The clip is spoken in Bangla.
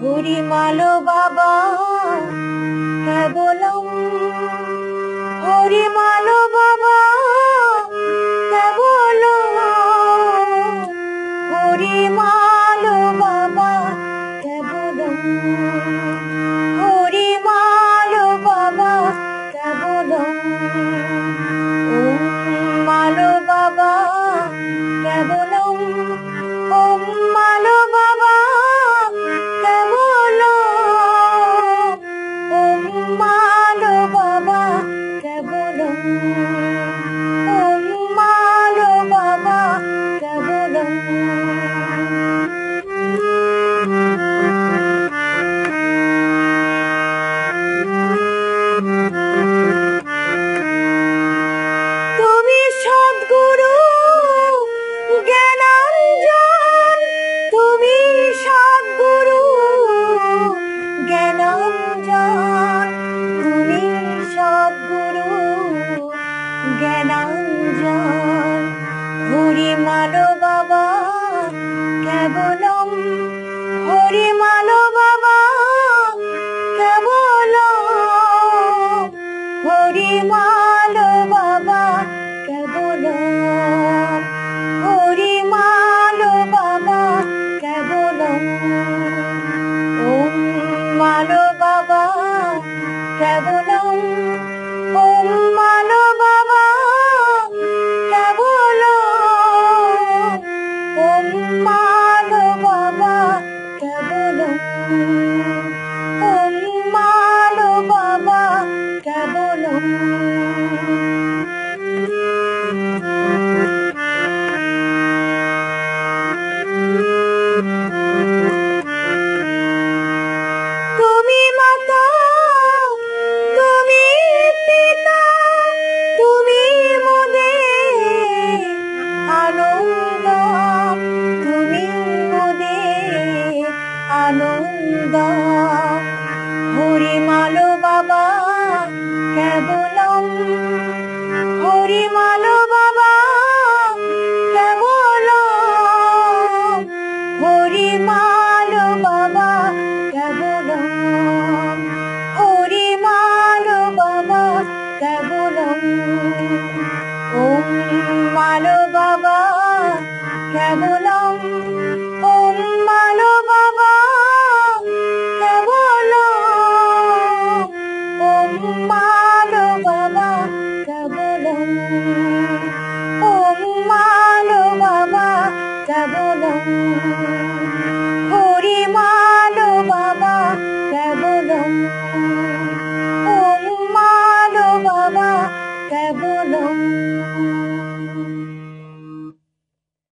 হরিমালো বাবা কেবলম, হরিমালো বাবা কেবলম, হরিমালো বাবা কেবলম, হরিমালো বাবা কেবলম, ওম মালো বাবা কেবলম, ওম মালো বাবা কেবলম, ওম মালো বাবা কেবলম, ওম মালো বাবা কেবলম। তুমি সদ্গুরু জ্ঞানাঞ্জন, তুমি সদ্গুরু জ্ঞানাঞ্জন, তুমি সদ্গুরু জ্ঞানাঞ্জন, হরিমালো বাবা কেবলম, হরিমালো বাবা কেবলম, হরিমালো বাবা কেবলম, হরিমালো বাবা কেবলম, ওম মালো বাবা কেবলম, ওম মালো বাবা কেবলম, ওম মালো বাবা কেবলম, ওম মালো বাবা কেবলম। তুমি মাতা, তুমি পিতা, তুমি মোদের আনন্দ, তুমি মোদের আনন্দ, হরিমালো বাবা কেবলম, হরিমালো বাবা কেবলম, হরিমালো বাবা কেবলম, হরিমালো বাবা কেবলম, ওম মালো বাবা কেবলম, ওম মালো বাবা কেবলম, ওম মালো বাবা কেবলম, ওম মালো বাবা কেবলম, হরিমালো বাবা কেবলম, ওম মালো বাবা কেবলম।